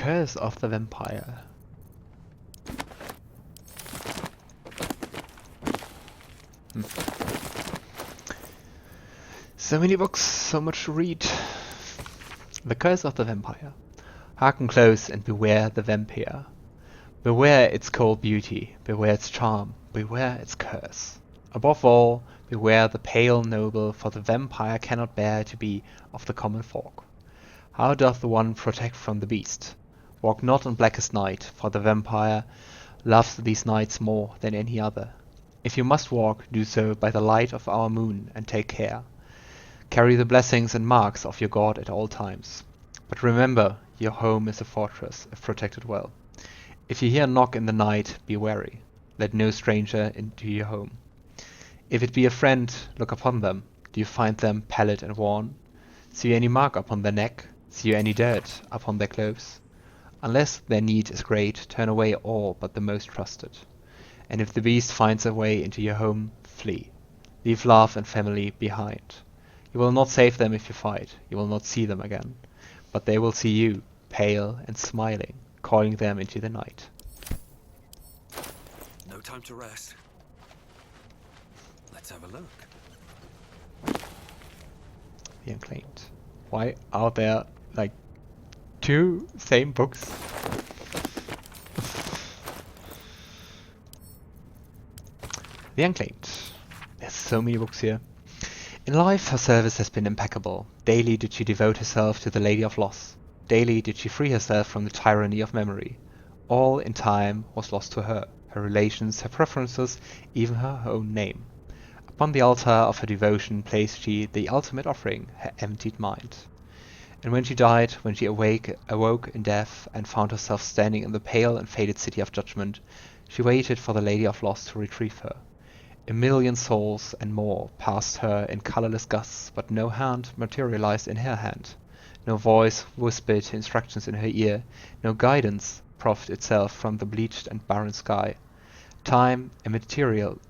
Curse of the Vampire. So many books, so much to read. The Curse of the Vampire. Hearken close and beware the vampire. Beware its cold beauty, beware its charm, beware its curse. Above all, beware the pale noble, for the vampire cannot bear to be of the common folk. How doth the one protect from the beast? Walk not on blackest night, for the vampire loves these nights more than any other. If you must walk, do so by the light of our moon, and take care. Carry the blessings and marks of your god at all times. But remember, your home is a fortress, if protected well. If you hear a knock in the night, be wary. Let no stranger into your home. If it be a friend, look upon them. Do you find them pallid and worn? See you any mark upon their neck? See you any dirt upon their clothes? Unless their need is great, turn away all but the most trusted. And if the beast finds a way into your home, flee. Leave love and family behind. You will not save them if you fight. You will not see them again. But they will see you, pale and smiling, calling them into the night. No time to rest. Let's have a look. The Unclaimed. Why are there like 2 same books? The Unclaimed. There's so many books here. In life her service has been impeccable. Daily did she devote herself to the Lady of Loss. Daily did she free herself from the tyranny of memory. All in time was lost to her, her relations, her preferences, even her own name. Upon the altar of her devotion placed she the ultimate offering, her emptied mind. And when she died, when she awoke in death, and found herself standing in the pale and faded city of judgment, she waited for the Lady of Loss to retrieve her. 1,000,000 souls and more passed her in colorless gusts, but no hand materialized in her hand. No voice whispered instructions in her ear, no guidance proffered itself from the bleached and barren sky. Time, immaterial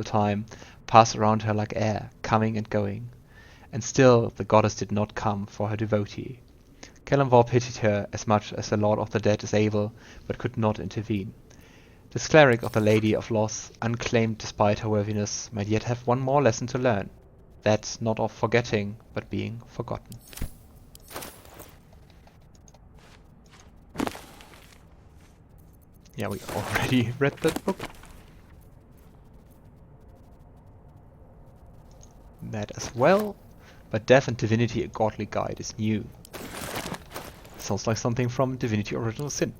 time, passed around her like air, coming and going. And still the goddess did not come for her devotee. Kelemvor pitied her as much as the Lord of the Dead is able, but could not intervene. This cleric of the Lady of Loss, unclaimed despite her worthiness, might yet have one more lesson to learn. That not of forgetting, but being forgotten. Yeah, we already read that book. That as well. But Death and Divinity, a Godly Guide is new. Sounds like something from Divinity Original Sin.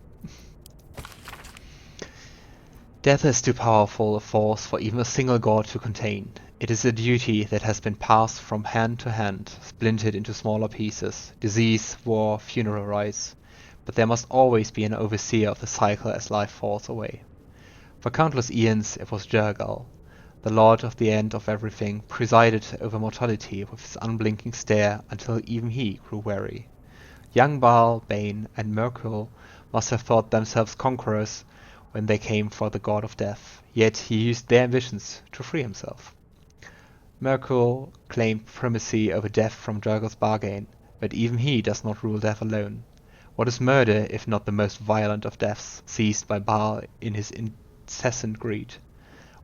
Death is too powerful a force for even a single god to contain. It is a duty that has been passed from hand to hand, splintered into smaller pieces. Disease, war, funeral rites. But there must always be an overseer of the cycle as life falls away. For countless eons it was Jurgal, the lord of the end of everything, presided over mortality with his unblinking stare until even he grew weary. Young Baal, Bane, and Merkul must have thought themselves conquerors when they came for the god of death, yet he used their ambitions to free himself. Merkul claimed primacy over death from Jurgal's bargain, but even he does not rule death alone. What is murder if not the most violent of deaths, seized by Baal in his incessant greed?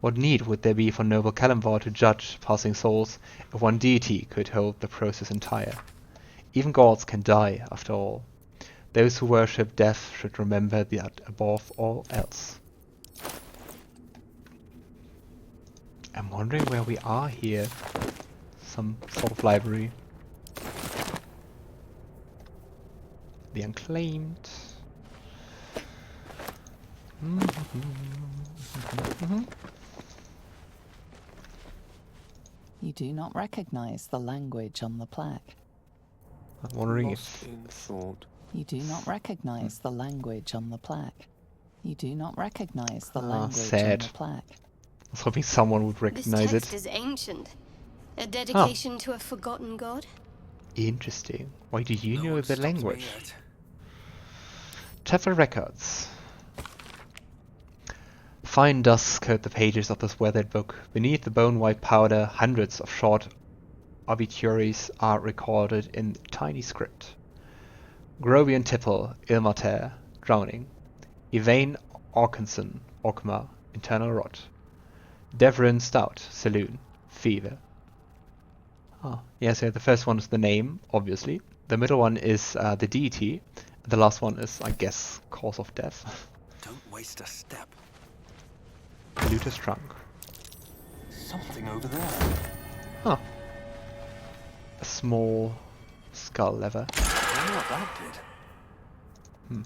What need would there be for noble Kelemvor to judge passing souls if one deity could hold the process entire? Even gods can die, after all. Those who worship death should remember that above all else. I'm wondering where we are here. Some sort of library. The Unclaimed. You do not recognize the language on the plaque. I'm wondering Lost in thought. You do not recognize the language on the plaque. You do not recognize the language sad. on the plaque. I was hoping someone would This recognize text it. is ancient. A dedication to a forgotten god? Interesting. Why do you No know one the stopped me language? yet. Travel records. Fine dust coat the pages of this weathered book. Beneath the bone-white powder, hundreds of short obituaries are recorded in tiny script. Grovian Tipple, Ilmater, Drowning. Yvain Orkinson, Orkma, Internal Rot. Devrin Stout, Saloon, Fever. Ah, yeah, so the first one is the name, obviously. The middle one is the deity. The last one is, I guess, cause of death. Don't waste a step. Looter's Trunk. Something over there. Huh. A small skull lever. I wonder what that did.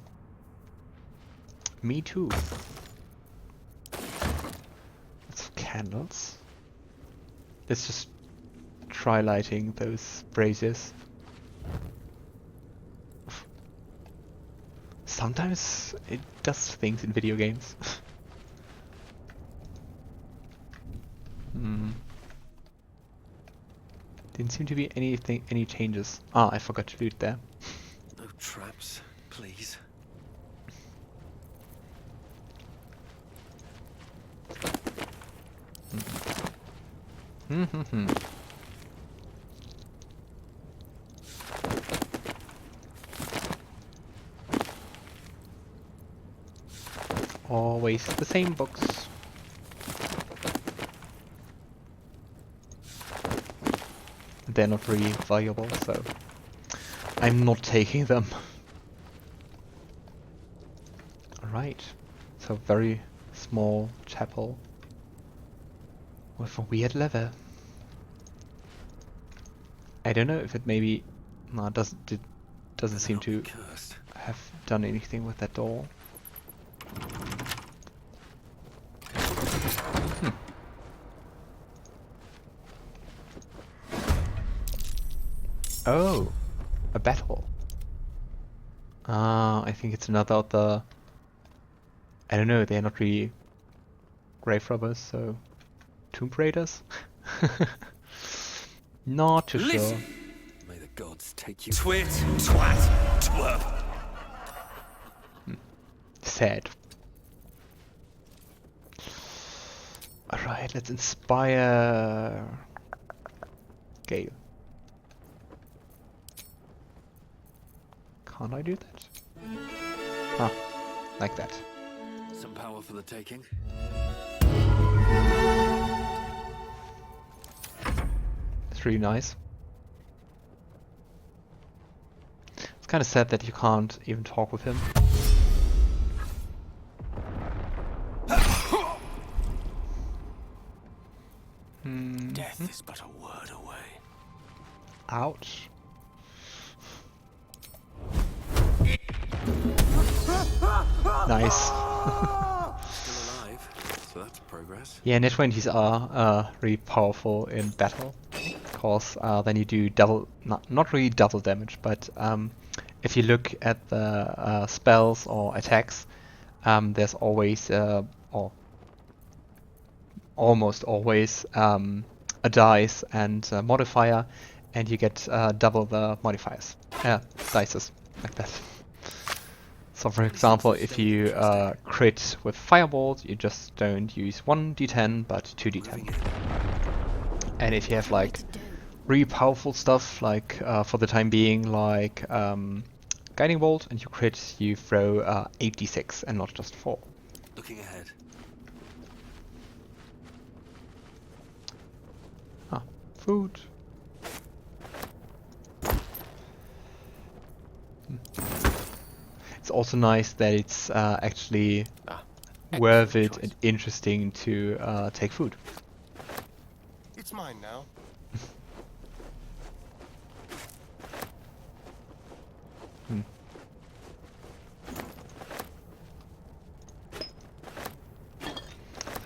Me too. Lots of candles. Let's just try lighting those braziers. Sometimes it does things in video games. Didn't seem to be any changes. Ah, I forgot to loot there. No traps, please. Always the same books. They're not really valuable, so I'm not taking them. Alright, so very small chapel with a weird lever. I don't know if it maybe no, it doesn't seem to Cursed. have done anything with that door. Oh, a battle. Ah, I think it's another of the... I don't know, they're not really grave robbers, so... Tomb Raiders? Not too sure. Listen. May the gods take you. Twit, twat, twerp. Sad. Alright, let's inspire... Gale. Can't I do that? Ah, like that. Some power for the taking. It's really nice. It's kind of sad that you can't even talk with him. Death is but a word away. Ouch. Nice. Still alive, so that's progress. Yeah, net 20s are really powerful in battle, because then you do double, not really double damage, but if you look at the spells or attacks, there's always, or almost always, a dice and a modifier, and you get double the modifiers. Dices, like that. So for example, if you crit with Firebolt, you just don't use 1d10 but 2d10. And if you have like really powerful stuff, like for the time being, like Guiding Bolt, and you crit, you throw 8d6 and not just 4. Looking ahead. Ah, food. It's also nice that it's actually worth it and interesting to take food. It's mine now.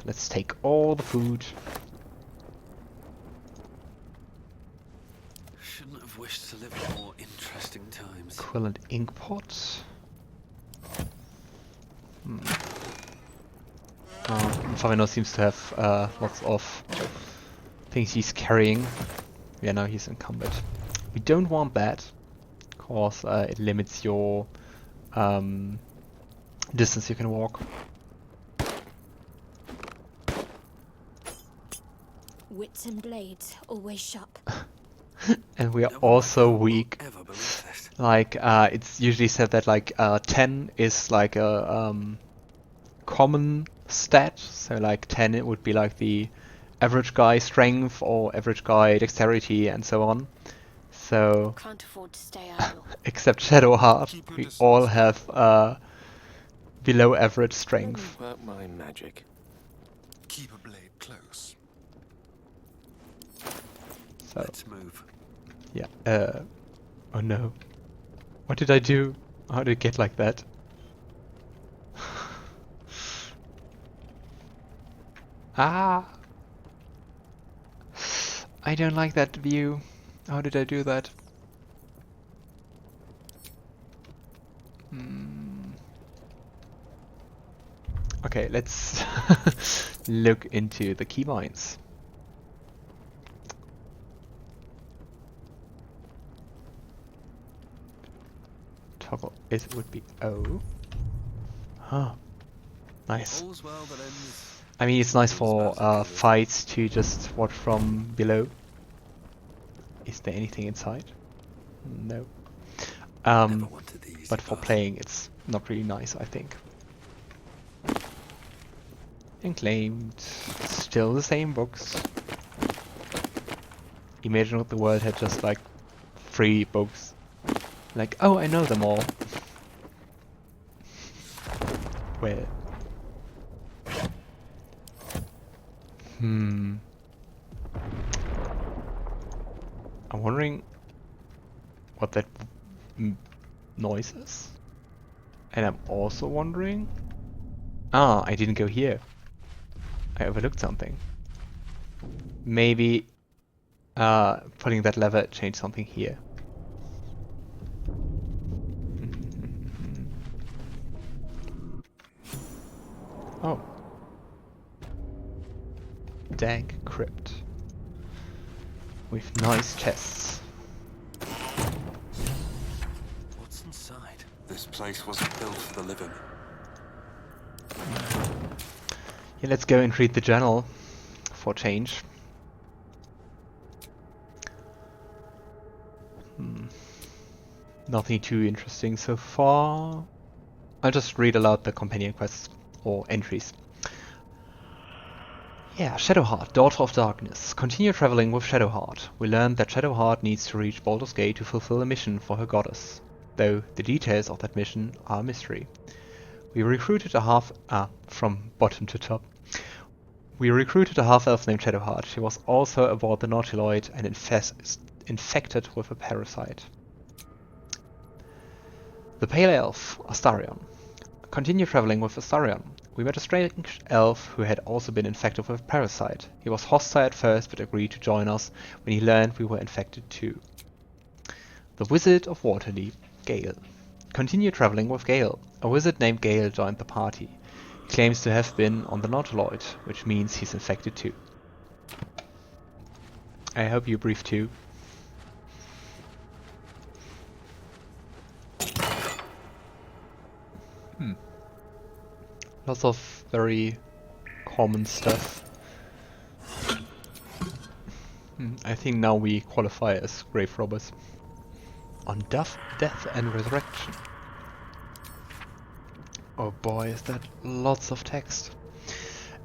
Let's take all the food. Shouldn't have wished to live in more interesting times. Quill and ink pot. Favinor seems to have lots of things he's carrying. Yeah, now he's encumbered. We don't want that, because it limits your distance you can walk. Wits and blades, always sharp. And we are No one also will weak ever believe this. Like, it's usually said that like 10 is like a common stat. So like 10 it would be like the average guy strength or average guy dexterity and so on. So Can't afford to stay idle. except Shadowheart, Keep your we distance. all have below average Let me strength. work my magic. Keep a blade close. So Let's move. yeah. Oh no. What did I do? How did it get like that? Ah! I don't like that view. How did I do that? Okay, let's look into the keybinds. Toggle it would be O. Huh. Nice. All's well that ends. I mean, it's nice All's well for that goes. fights to just watch from below. Is there anything inside? No. Never wanted the easy But for path. playing, it's not really nice, I think. And claimed. Still the same books. Imagine if the world had just like 3 books. Like, oh, I know them all. Well. I'm wondering what that noise is. And I'm also wondering... Ah, I didn't go here. I overlooked something. Maybe putting that lever changed something here. Oh. Dank crypt. With nice chests. What's inside? This place wasn't built for the living. Yeah, let's go and read the journal for change. Nothing too interesting so far. I'll just read aloud the companion quests or entries. Yeah, Shadowheart, Daughter of Darkness. Continue traveling with Shadowheart. We learned that Shadowheart needs to reach Baldur's Gate to fulfill a mission for her goddess, though the details of that mission are a mystery. We recruited a from bottom to top. We recruited a half-elf named Shadowheart. She was also aboard the Nautiloid and infected with a parasite. The Pale Elf, Astarion. Continue traveling with Astarion. We met a strange elf who had also been infected with a parasite. He was hostile at first, but agreed to join us when he learned we were infected too. The Wizard of Waterdeep, Gale. Continue traveling with Gale. A wizard named Gale joined the party. He claims to have been on the Nautiloid, which means he's infected too. I hope you brief too. Lots of very common stuff. I think now we qualify as grave robbers. On death and resurrection. Oh boy, is that lots of text.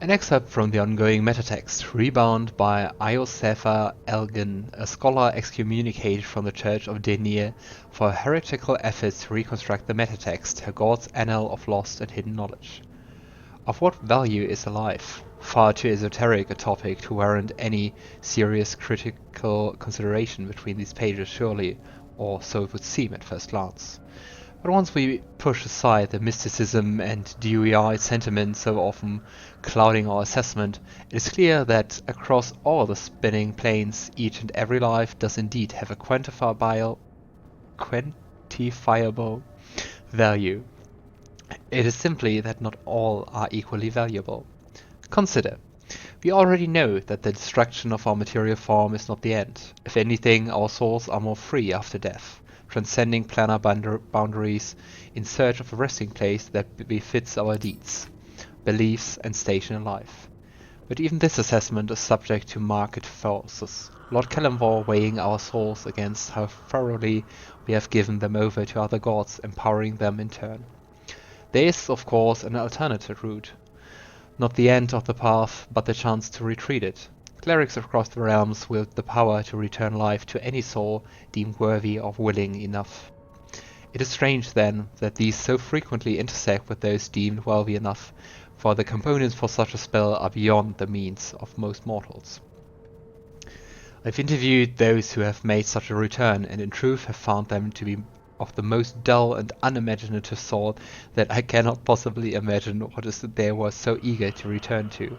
An excerpt from the ongoing metatext, rebound by Iosefa Elgin, a scholar excommunicated from the Church of Denir for her heretical efforts to reconstruct the metatext, her god's annal of lost and hidden knowledge. Of what value is a life? Far too esoteric a topic to warrant any serious critical consideration between these pages, surely, or so it would seem at first glance. But once we push aside the mysticism and dewy-eyed sentiment so often clouding our assessment, it is clear that across all the spinning planes, each and every life does indeed have a quantifiable value. It is simply that not all are equally valuable. Consider. We already know that the destruction of our material form is not the end. If anything, our souls are more free after death, transcending planar boundaries in search of a resting place that befits our deeds, beliefs, and station in life. But even this assessment is subject to market forces. Lord Kalimvor weighing our souls against how thoroughly we have given them over to other gods, empowering them in turn. There is, of course, an alternative route. Not the end of the path, but the chance to retreat it. Clerics across the realms wield the power to return life to any soul deemed worthy or willing enough. It is strange, then, that these so frequently intersect with those deemed wealthy enough, for the components for such a spell are beyond the means of most mortals. I've interviewed those who have made such a return, and in truth have found them to be of the most dull and unimaginative sort that I cannot possibly imagine what is it they were so eager to return to.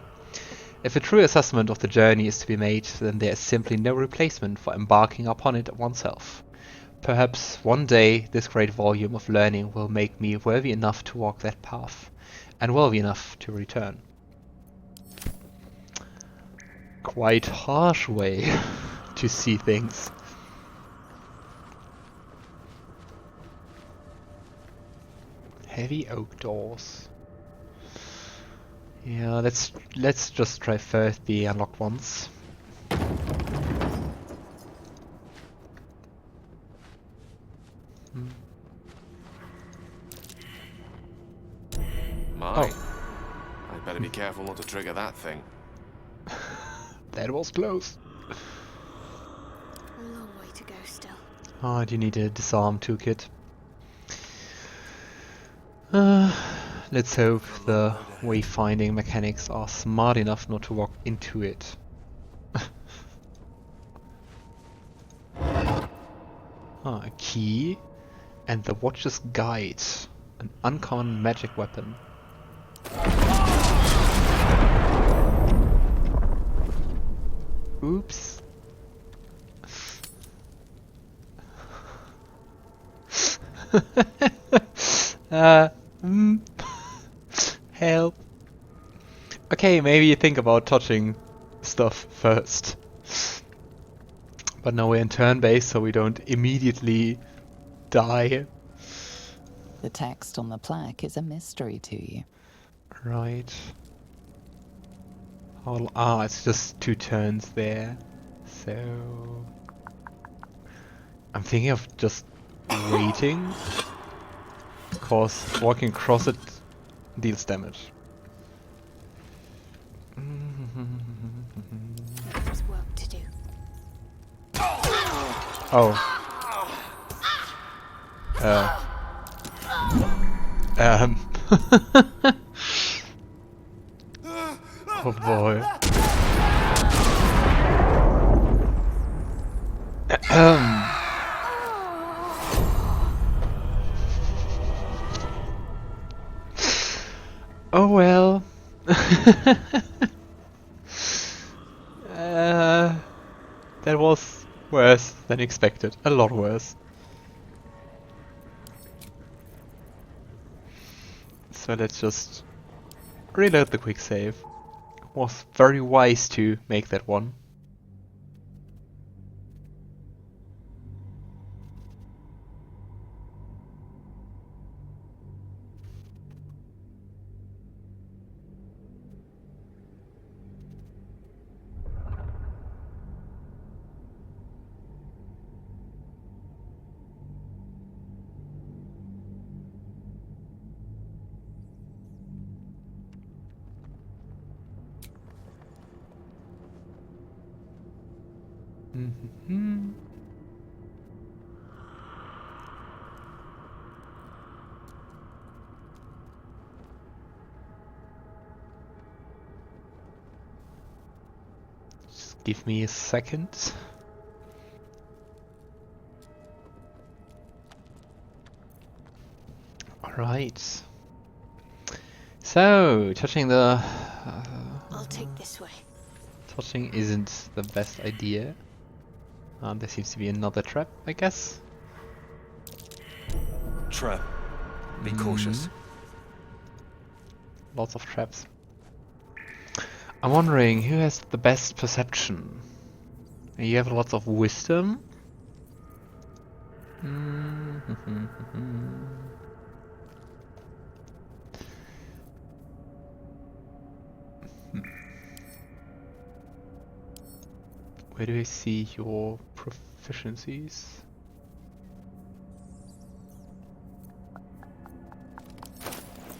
If a true assessment of the journey is to be made, then there is simply no replacement for embarking upon it oneself. Perhaps one day this great volume of learning will make me worthy enough to walk that path, and worthy enough to return. Quite harsh way to see things. Heavy oak doors. Yeah, let's just try first the unlocked ones. My. I'd better be careful not to trigger that thing. That was close. A long way to go still. Oh, do you need a disarm toolkit? Let's hope the wayfinding mechanics are smart enough not to walk into it. A key and the Watcher's Guide, an uncommon magic weapon. Oops. Help. Okay, maybe you think about touching stuff first. But now we're in turn-based, so we don't immediately die. The text on the plaque is a mystery to you. Right. It's just 2 turns there. So I'm thinking of just waiting, because walking across it deals damage. There's work to do. Oh. Oh boy. Oh well. That was worse than expected. A lot worse. So let's just reload the quick save. Was very wise to make that one. Just give me a second. Alright. So, touching the... I'll take this way. touching isn't the best idea. There seems to be another trap, I guess. Trap. Be cautious. Lots of traps. I'm wondering who has the best perception. You have lots of wisdom. Where do I see your proficiencies?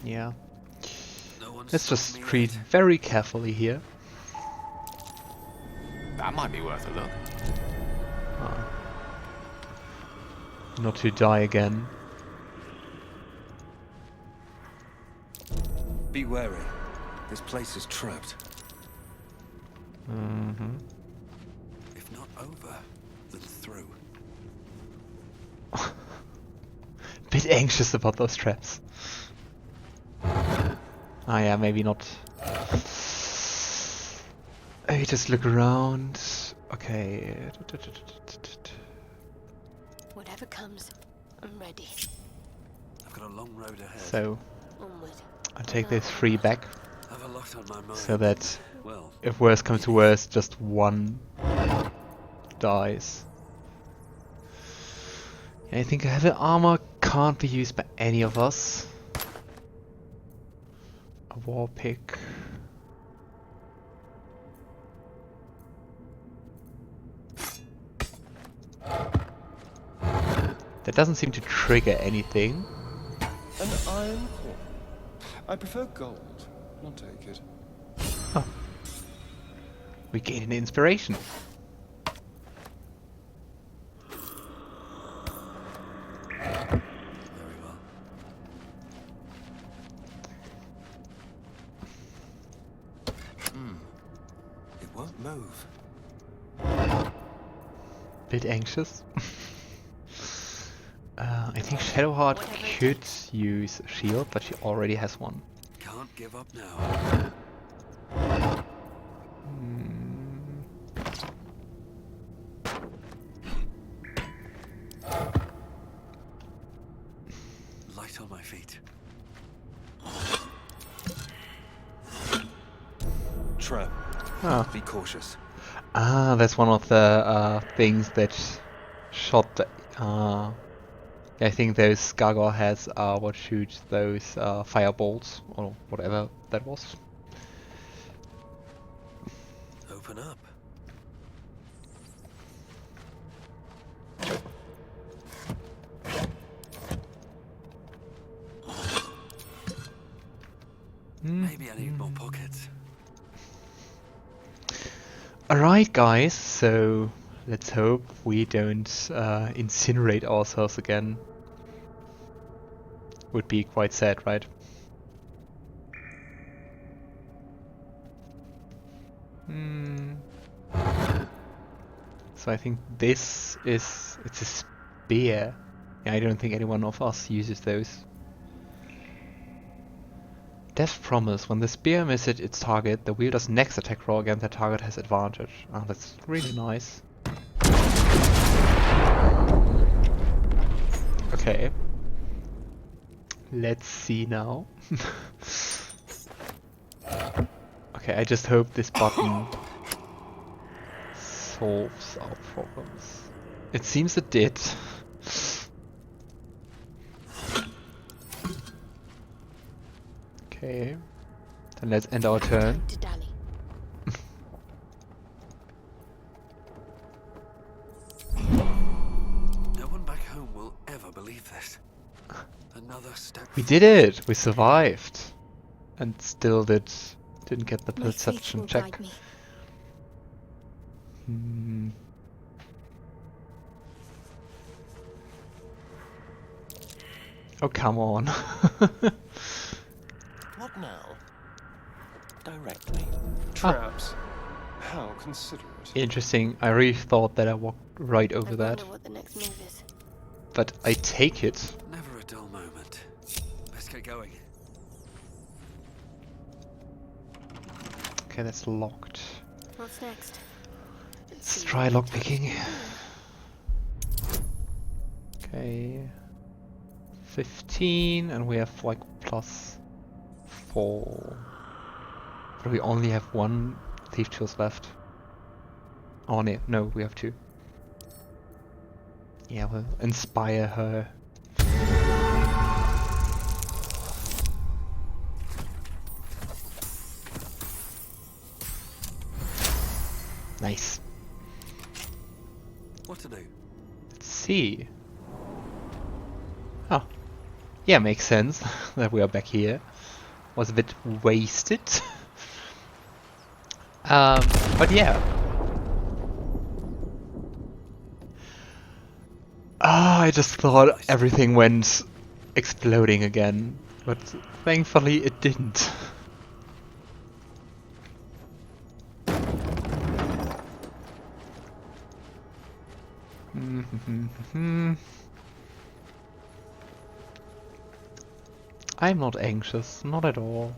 Yeah. No one Let's stopped just me treat yet. very carefully here. That might be worth a look. Not to die again. Be wary. This place is trapped. Mm-hmm. If not over, then through. Bit anxious about those traps. Ah yeah, maybe not. Maybe just look around. Okay. Whatever comes, I'm ready. I've got a long road ahead. So Onward. I'll take those 3 back, I've a lot on my mind. so that Well, if worse comes to worse, just 1 dies. I think heavy armor can't be used by any of us. A war pick. That doesn't seem to trigger anything. An iron core. I prefer gold. I'll take it. Oh. We gain an inspiration. very well. It won't move. Bit anxious. I think Shadowheart could use a shield, but she already has one. Can't give up now. Light on my feet. Trap. Ah. Be cautious. Ah, that's one of the things that shot the... I think those Gargoyle heads are what shoot those firebolts, or whatever that was. Open up. Maybe I need more pockets. Alright guys, so let's hope we don't incinerate ourselves again. Would be quite sad, right? So I think this is... it's a spear. Yeah, I don't think anyone of us uses those. Death Promise. When the spear misses its target, the wielder's next attack roll against the target has advantage. Ah, that's really nice. Okay. Let's see now. Okay, I just hope this button solves our problems. It seems it did. Okay. Then let's end our turn. Time to dally. No one back home will ever believe this. Another step. We did it! We survived! And still didn't get the My faith perception will check. guide me. Oh, come on. What now? Direct me. Traps. How considerate. Interesting. I really thought that I walked right I over that. wonder what the next move is. But I take it. Never a dull moment. Let's get going. Okay, that's locked. What's next? Let's try lockpicking. Okay. 15, and we have like +4. But we only have 1 thief tools left. Oh no, we have 2. Yeah, we'll inspire her. Nice. What to do? Let's see. Oh. Yeah, makes sense that we are back here. Was a bit wasted. But yeah. Ah, I just thought everything went exploding again, but thankfully it didn't. I'm not anxious, not at all.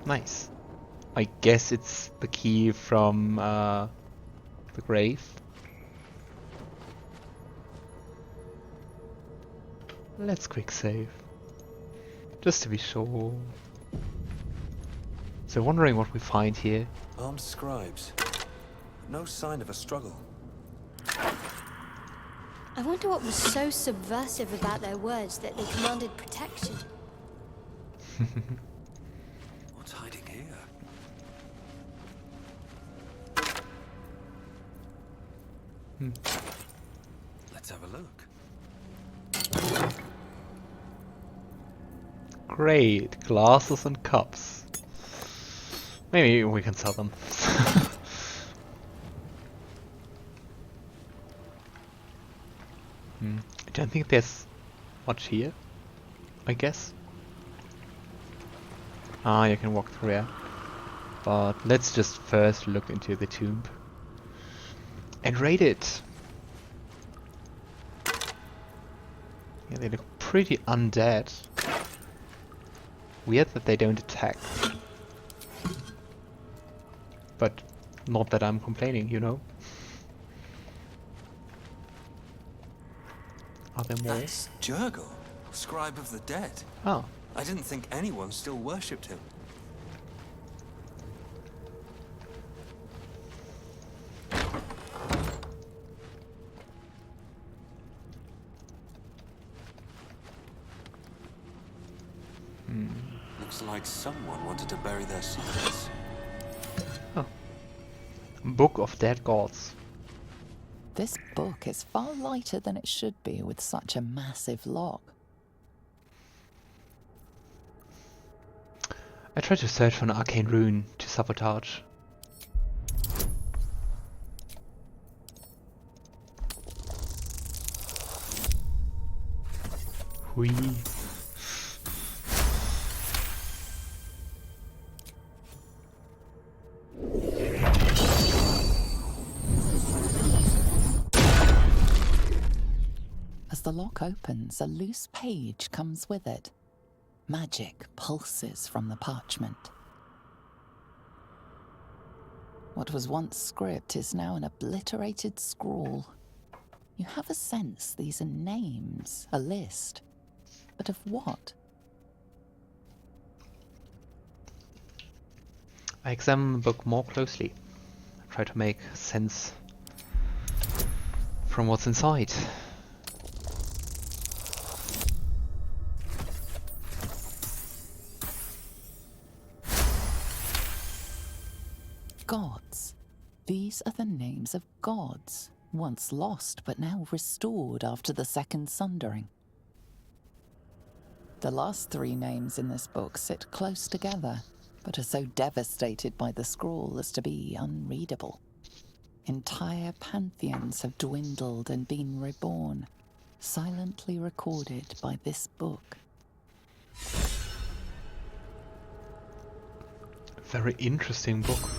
Nice. I guess it's the key from the grave. Let's quick save. Just to be sure. So wondering what we find here. Armed scribes. No sign of a struggle. I wonder what was so subversive about their words that they commanded protection. What's hiding here? Let's have a look. Great, glasses and cups. Maybe we can sell them. I don't think there's much here, I guess. Ah, you can walk through here. But let's just first look into the tomb. And rate it! Yeah, they look pretty undead. Weird that they don't attack. But not that I'm complaining, you know? Are there more? That's Jurgle, scribe of the dead. Oh. I didn't think anyone still worshipped him. Looks like someone wanted to bury their secrets. Oh. Book of Dead Gods. This book is far lighter than it should be with such a massive lock. I tried to search for an arcane rune to sabotage. Whee. As the lock opens, a loose page comes with it. Magic pulses from the parchment. What was once script is now an obliterated scrawl. You have a sense these are names, a list. But of what? I examine the book more closely. I try to make sense from what's inside. Gods. These are the names of gods, once lost but now restored after the Second Sundering. The last three names in this book sit close together, but are so devastated by the scrawl as to be unreadable. Entire pantheons have dwindled and been reborn, silently recorded by this book. Very interesting book.